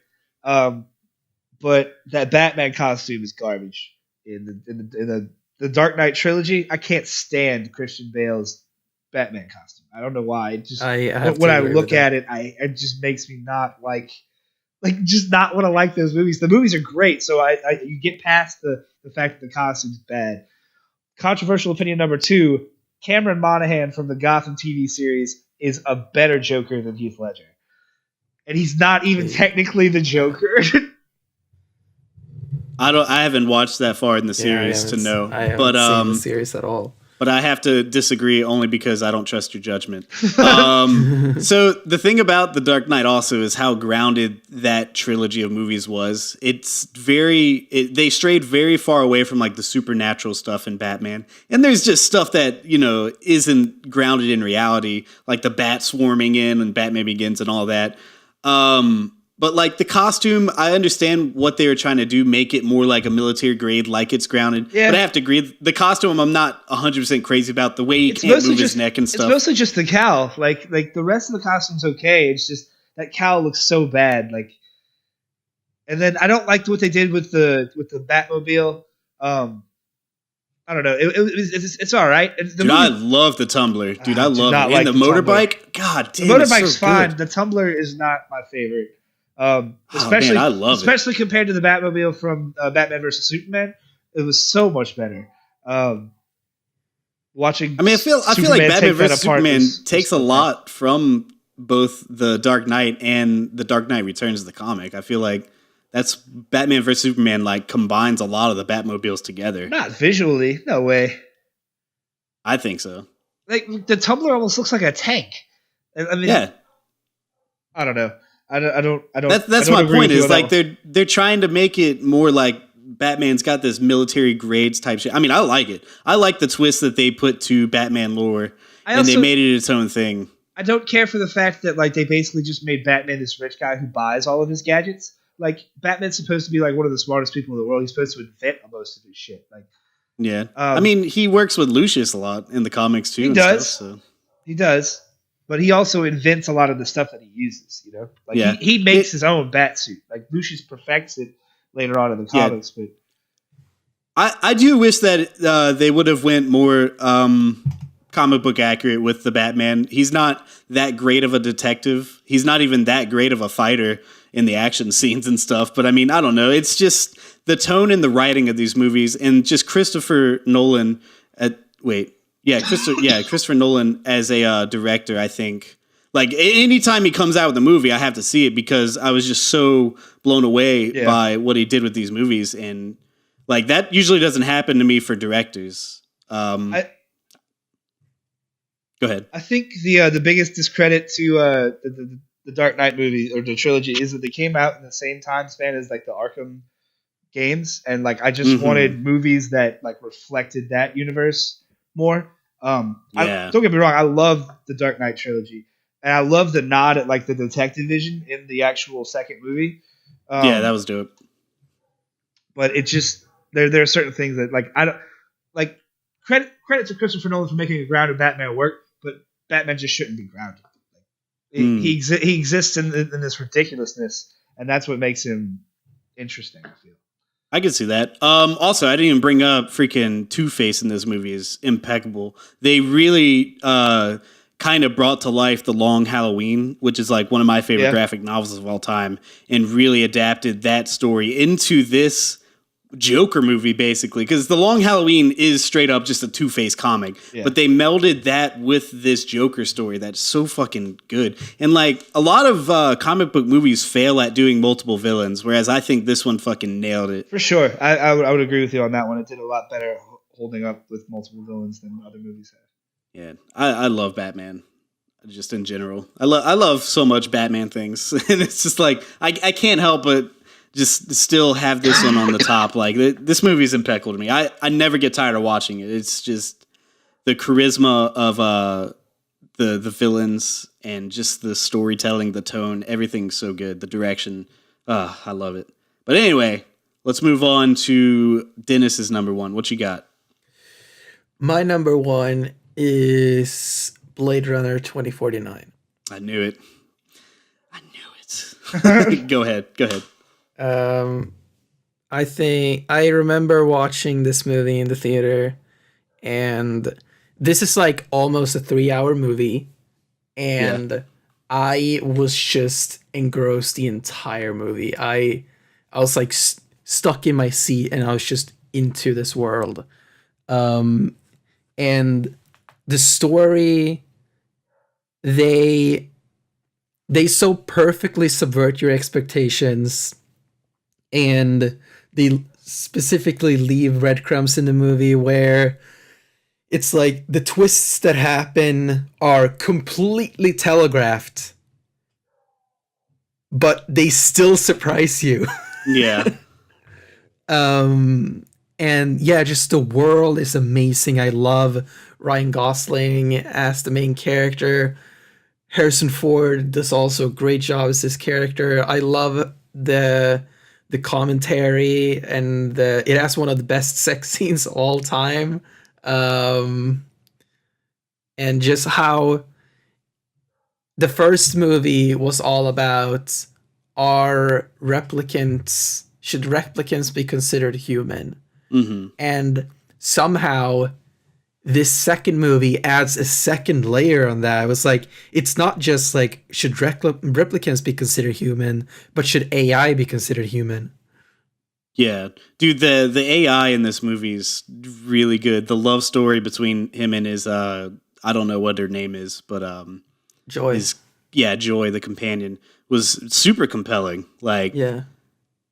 but that Batman costume is garbage. In the Dark Knight trilogy, I can't stand Christian Bale's Batman costume. I don't know why. It just I have when to I agree look with that. at it, it just makes me not just not want to like those movies. The movies are great, so you get past the fact that the costume's bad. Controversial opinion number 2: Cameron Monaghan from the Gotham TV series is a better Joker than Heath Ledger, and he's not even technically the Joker. I haven't watched that far in the series to know. I haven't But seen the series at all. but I have to disagree only because I don't trust your judgment. So the thing about The Dark Knight also is how grounded that trilogy of movies was. They strayed very far away from like the supernatural stuff in Batman. And there's just stuff that, isn't grounded in reality, like the bat swarming in and Batman Begins and all that. But like the costume, I understand what they were trying to do, make it more like a military grade, like it's grounded. Yeah. But I have to agree, the costume I'm not 100% crazy about. The way he can't move his neck and stuff. It's mostly just the cowl. Like the rest of the costume's okay. It's just that cowl looks so bad. And then I don't like what they did with the Batmobile. I don't know. It's all right. I love the Tumbler. Dude, I love it. Like and the motorbike, God damn, the motorbike's it's so fine. good. The Tumbler is not my favorite. Especially, man, I love it. Especially compared to the Batmobile from Batman vs Superman, it was so much better. Watching, I feel like Batman vs Superman takes a lot from both the Dark Knight and the Dark Knight Returns, the comic. I feel like that's Batman vs Superman combines a lot of the Batmobiles together. Not visually, no way. I think so. Like the Tumbler almost looks like a tank. I mean, yeah. I don't know. I don't. That's my point. Is they're trying to make it more like Batman's got this military grades type shit. I mean, I like it. I like the twist that they put to Batman lore, and they made it its own thing. I don't care for the fact that they basically just made Batman this rich guy who buys all of his gadgets. Batman's supposed to be one of the smartest people in the world. He's supposed to invent most of his shit. Yeah. I mean, he works with Lucius a lot in the comics too. He does. He does. But he also invents a lot of the stuff that he uses, He makes his own bat suit. Lucius perfects it later on in the comics. But I do wish that they would have went more comic book accurate with the Batman. He's not that great of a detective. He's not even that great of a fighter in the action scenes and stuff. But I mean, I don't know. It's just the tone and the writing of these movies, and just Christopher Nolan Christopher Nolan as a director, I think. Anytime he comes out with a movie, I have to see it because I was just so blown away by what he did with these movies. And that usually doesn't happen to me for directors. Go ahead. I think the biggest discredit to the Dark Knight movie or the trilogy is that they came out in the same time span as the Arkham games. And I just wanted movies that reflected that universe more. Don't get me wrong, I love the Dark Knight trilogy, and I love the nod at the detective vision in the actual second movie. That was dope. But it just there are certain things that I don't credit to Christopher Nolan for making a grounded Batman work, but Batman just shouldn't be grounded. He exists in this ridiculousness, and that's what makes him interesting, I feel. I can see that. Also, I didn't even bring up freaking Two-Face in this movie is impeccable. They really kind of brought to life The Long Halloween, which is one of my favorite graphic novels of all time, and really adapted that story into this Joker movie, basically. Because The Long Halloween is straight up just a Two-Face comic, but they melded that with this Joker story that's so fucking good. And a lot of comic book movies fail at doing multiple villains, whereas I think this one fucking nailed it. For sure. I would agree with you on that one. It did a lot better holding up with multiple villains than other movies have. Yeah, I love Batman, just in general. I love so much Batman things, and it's just I can't help but just still have this one on the top. This movie is impeccable to me. I never get tired of watching it. It's just the charisma of the villains and just the storytelling, the tone, everything's so good. The direction, I love it. But anyway, let's move on to Dennis's number one. What you got? My number one is Blade Runner 2049. I knew it. I knew it. Go ahead. I think I remember watching this movie in the theater, and this is like almost a 3-hour movie, and I was just engrossed the entire movie. I was like stuck in my seat, and I was just into this world. And the story, they so perfectly subvert your expectations, and they specifically leave breadcrumbs in the movie where it's like the twists that happen are completely telegraphed, but they still surprise you. Yeah. And yeah, just the world is amazing. I love Ryan Gosling as the main character. Harrison Ford does also a great job as this character. I love the commentary, and it has one of the best sex scenes of all time. And just how the first movie was all about should replicants be considered human? Mm-hmm. And somehow this second movie adds a second layer on that. It was like, it's not just like, should replicants be considered human, but should AI be considered human? Yeah, dude, the AI in this movie is really good. The love story between him and his I don't know what her name is, but Joy. Joy, the companion, was super compelling. Like,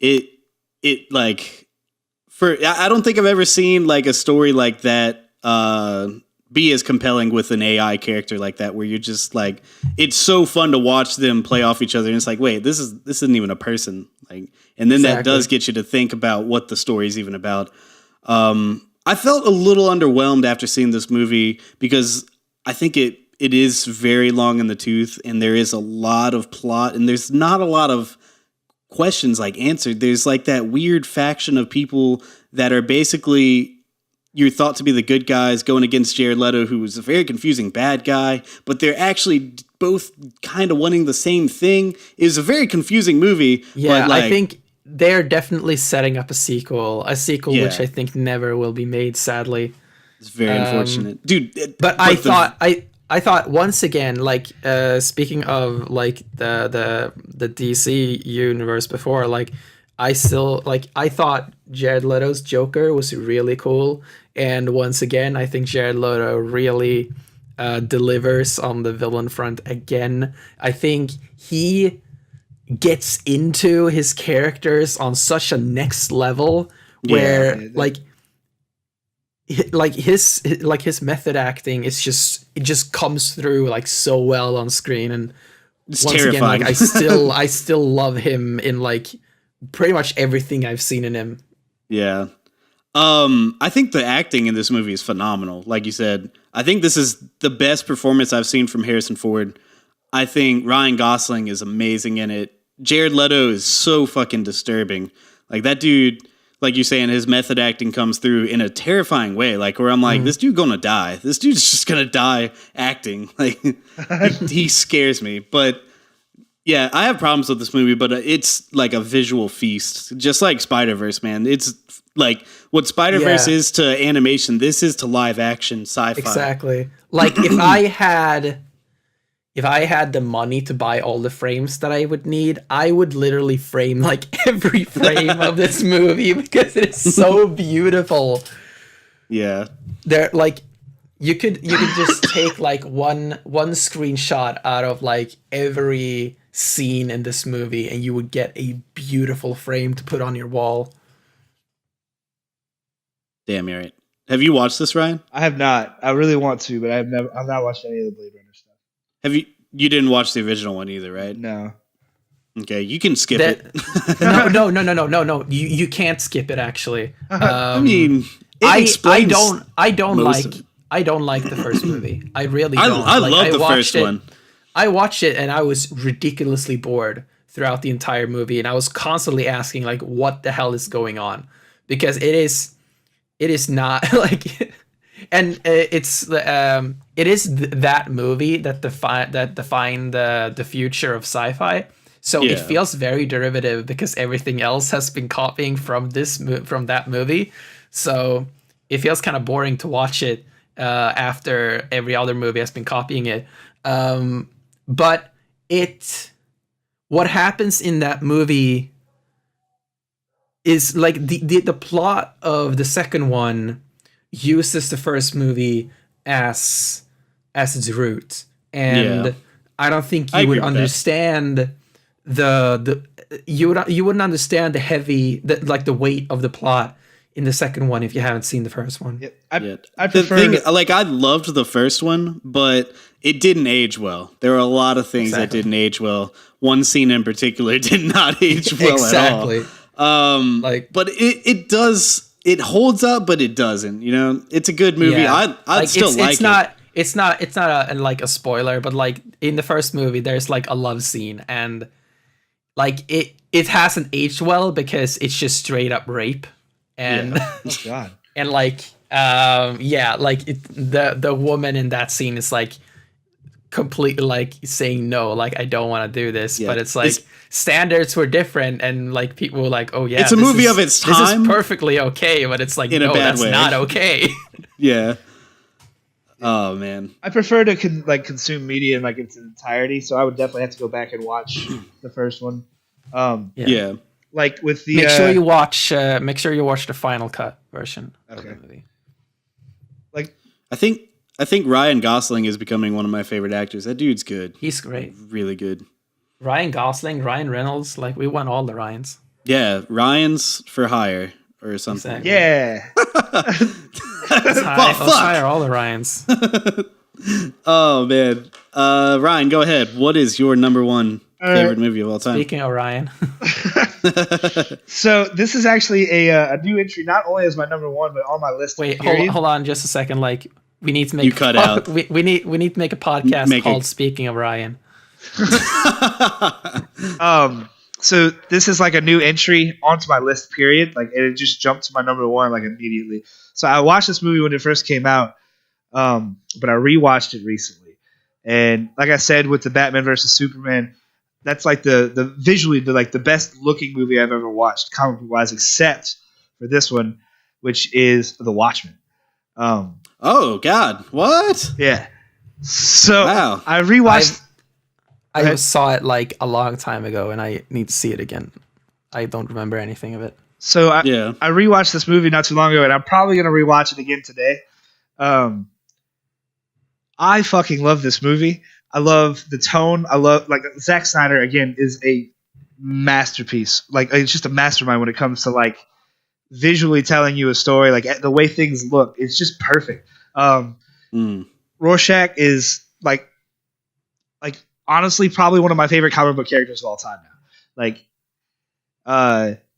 it like, I don't think I've ever seen like a story like that be as compelling with an AI character like that, where you're just like, it's so fun to watch them play off each other, and it's like, wait, this isn't even a person. Like, and then that does get you to think about what the story's even about. I felt a little underwhelmed after seeing this movie because I think it is very long in the tooth, and there is a lot of plot, and there's not a lot of questions like answered. There's like that weird faction of people that are basically, you're thought to be the good guys going against Jared Leto, who was a very confusing bad guy, but they're actually both kind of wanting the same thing. It was a very confusing movie. Yeah, but like, I think they're definitely setting up a sequel which I think never will be made, sadly. It's very unfortunate, dude. But I thought once again, like, speaking of like the DC universe before, like, I thought Jared Leto's Joker was really cool, and once again, I think Jared Leto really delivers on the villain front again. I think he gets into his characters on such a next level where his method acting is just comes through like so well on screen, and it's once terrifying. again, like, I still love him in like pretty much everything I've seen in him. Yeah. I think the acting in this movie is phenomenal. Like you said, I think this is the best performance I've seen from Harrison Ford. I think Ryan Gosling is amazing in it. Jared Leto is so fucking disturbing. Like, that dude, like you're saying, his method acting comes through in a terrifying way. Like, where I'm like, this dude gonna die. This dude's just gonna die acting. Like, he scares me. But yeah, I have problems with this movie, but it's like a visual feast. Just like Spider-Verse, man. It's like what Spider-Verse is to animation, this is to live action sci-fi. Exactly. Like, if I had the money to buy all the frames that I would need, I would literally frame like every frame of this movie because it is so beautiful. Yeah. They're like, you could just take like one screenshot out of like every scene in this movie, and you would get a beautiful frame to put on your wall. Damn, you're right. Have you watched this, Ryan? I have not. I really want to, but I've not watched any of the Blade Runner stuff. Have you? You didn't watch the original one either, right? No. Okay, you can skip it. No. You can't skip it. Actually, I mean, I don't like the first movie. I really don't. I love the first one. I watched it and I was ridiculously bored throughout the entire movie, and I was constantly asking like, what the hell is going on? Because it is not like and it is that movie that defined the future of sci-fi. So it feels very derivative because everything else has been copying from that movie. So it feels kind of boring to watch it after every other movie has been copying it. But what happens in that movie is like the plot of the second one uses the first movie as its root, and I don't think you would understand you wouldn't understand the weight of the plot in the second one if you haven't seen the first one. I prefer I loved the first one, but it didn't age well. There were a lot of things that didn't age well. One scene in particular did not age well at all. But it does. It holds up, but it doesn't. You know, it's a good movie. Yeah. I still like it. It's not a spoiler, but like in the first movie, there's like a love scene, and like it hasn't aged well because it's just straight up rape, and oh god, and like the woman in that scene is like completely like saying no, like I don't want to do this, but it's like standards were different, and like people were like, oh yeah, it's a movie of its time. This is perfectly okay, but it's like in a bad that's way. not okay. Yeah. Oh man, I prefer to consume media in like its entirety, so I would definitely have to go back and watch the first one. Yeah. Like with the make sure you watch the final cut version of the movie. Like I think Ryan Gosling is becoming one of my favorite actors. That dude's good. He's great. Really good. Ryan Gosling, Ryan Reynolds, like we won all the Ryans. Yeah, Ryan's for hire or something. Exactly. yeah. Let's hire all the Ryans. Oh man, Ryan, go ahead. What is your number one favorite movie of all time? Speaking of Ryan, so this is actually a new entry, not only as my number one, but on my list. Wait, hold on, just a second. Like we need to make you cut out. We need to make a podcast called "Speaking of Ryan." So this is like a new entry onto my list. Period. Like it just jumped to my number one like immediately. So I watched this movie when it first came out, but I rewatched it recently, and like I said, with the Batman versus Superman, that's like the visually the best looking movie I've ever watched, comic book wise, except for this one, which is The Watchmen. Oh God, what? Yeah. So wow. I rewatched. I saw it like a long time ago, and I need to see it again. I don't remember anything of it. So I rewatched this movie not too long ago, and I'm probably gonna rewatch it again today. I fucking love this movie. I love the tone. I love Zack Snyder again is a masterpiece. Like it's just a mastermind when it comes to like visually telling you a story. Like the way things look, it's just perfect. Rorschach is like honestly probably one of my favorite comic book characters of all time now. Like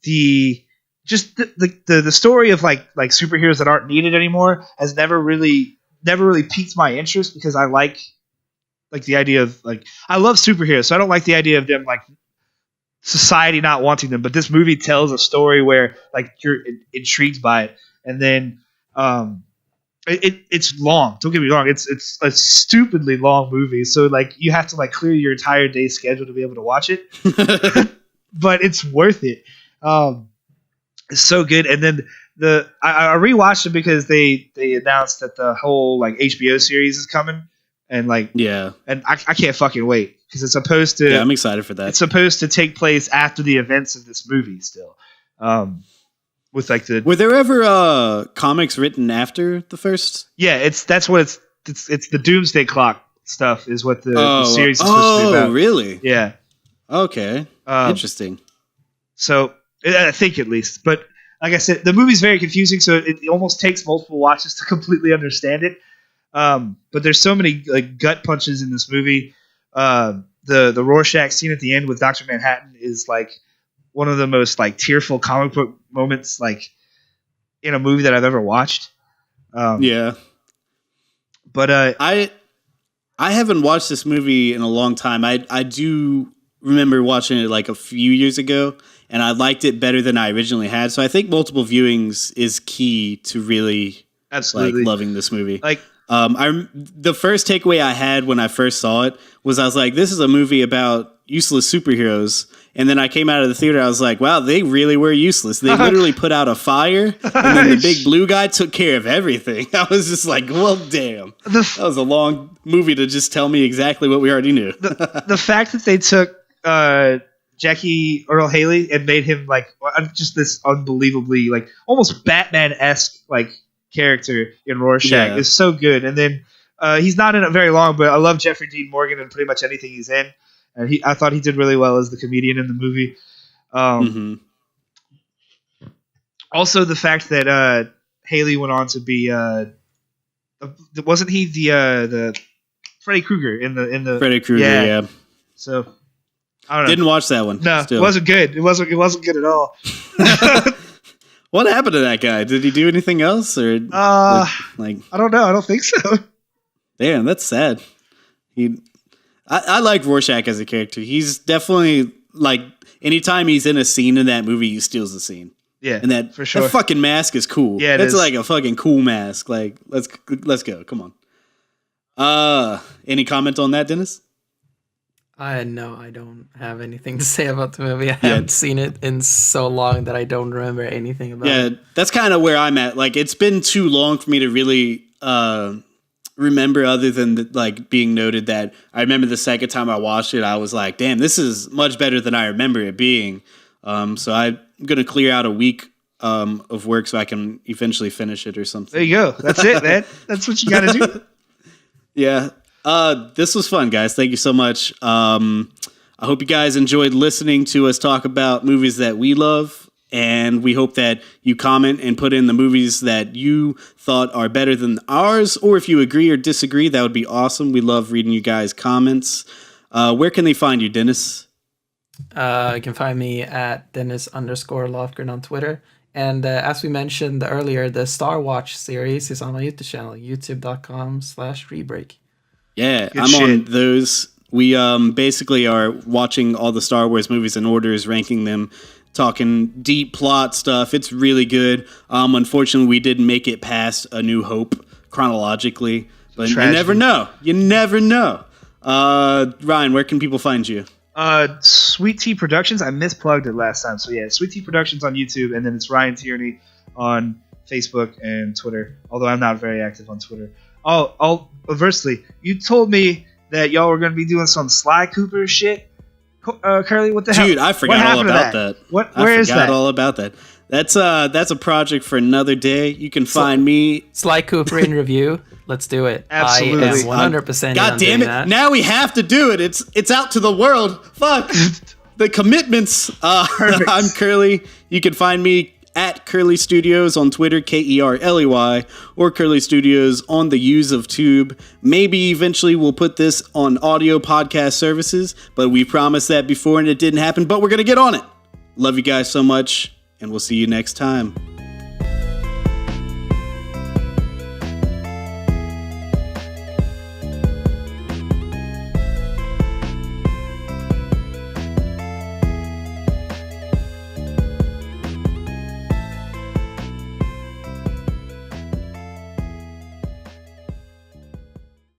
the story of like superheroes that aren't needed anymore has never really piqued my interest, because I like the idea of I love superheroes, so I don't like the idea of them like society not wanting them. But this movie tells a story where like you're intrigued by it, and then it's long. Don't get me wrong, it's a stupidly long movie, so like you have to like clear your entire day's schedule to be able to watch it. But it's worth it. It's so good. And then I rewatched it because they announced that the whole like HBO series is coming, and and I can't fucking wait, because it's supposed to. Yeah, I'm excited for that. It's supposed to take place after the events of this movie still. With like were there ever comics written after the first? Yeah, that's what it's the Doomsday Clock stuff is what the series is supposed to be about. Oh, really? Yeah. Okay. Interesting. So I think at least, but like I said, the movie's very confusing, so it almost takes multiple watches to completely understand it. But there's so many like gut punches in this movie. The Rorschach scene at the end with Dr. Manhattan is like one of the most like tearful comic book moments like in a movie that I've ever watched. Yeah. But I haven't watched this movie in a long time. I do remember watching it like a few years ago, and I liked it better than I originally had. So I think multiple viewings is key to really Absolutely. like loving this movie. Like, The first takeaway I had when I first saw it was I was like, this is a movie about useless superheroes. And then I came out of the theater, I was like, wow, they really were useless. They literally put out a fire, and then the big blue guy took care of everything. I was just like, well, damn. That was a long movie to just tell me exactly what we already knew. The fact that they took Jackie Earl Haley and made him like just this unbelievably like almost Batman-esque like character in Rorschach is so good. And then he's not in it very long, but I love Jeffrey Dean Morgan in pretty much anything he's in. And I thought he did really well as the comedian in the movie. Also, the fact that Haley went on to be wasn't he the Freddy Krueger in the Freddy Krueger? Yeah. So I don't know. Didn't watch that one. No, it wasn't good. It wasn't good at all. What happened to that guy? Did he do anything else, or like? I don't know. I don't think so. Damn, that's sad. I like Rorschach as a character. He's definitely like anytime he's in a scene in that movie, he steals the scene. Yeah, and that for sure. That fucking mask is cool. Yeah, it's like a fucking cool mask. Like let's go. Come on. Any comment on that, Dennis? No, I don't have anything to say about the movie. I haven't seen it in so long that I don't remember anything about it. Yeah, that's kind of where I'm at. Like it's been too long for me to really remember, other than like being noted that I remember the second time I watched it, I was like, damn, this is much better than I remember it being. So I'm going to clear out a week of work so I can eventually finish it or something. There you go. That's it, man. That's what you got to do. Yeah. This was fun, guys. Thank you so much. I hope you guys enjoyed listening to us talk about movies that we love. And we hope that you comment and put in the movies that you thought are better than ours. Or if you agree or disagree, that would be awesome. We love reading you guys' comments. Where can they find you, Dennis? You can find me at Dennis_Lofgren on Twitter. And as we mentioned earlier, the Star Watch series is on my YouTube channel, youtube.com/rebreak. Yeah, Good I'm shit. on those. We basically are watching all the Star Wars movies in orders, ranking them, talking deep plot stuff. It's really good. Unfortunately, we didn't make it past A New Hope chronologically, but Tragedy. you never know. You never know. Ryan, where can people find you? Sweet Tea Productions. I misplugged it last time, so yeah, Sweet Tea Productions on YouTube, and then it's Ryan Tierney on Facebook and Twitter. Although I'm not very active on Twitter. Oh, aversely, you told me that y'all were going to be doing some Sly Cooper shit. Kerley, what the hell? Dude, I forgot all about that. Where is that? I forgot all about that. That's a project for another day. You can find me. Sly Cooper in review. Let's do it. Absolutely. I am 100% God damn it! that. Now we have to do it. It's out to the world. Fuck the commitments. I'm Kerley. You can find me at Kerley Studios on Twitter, Kerley, or Kerley Studios on the use of Tube. Maybe eventually we'll put this on audio podcast services, but we promised that before and it didn't happen. But we're gonna get on it. Love you guys so much, and we'll see you next time.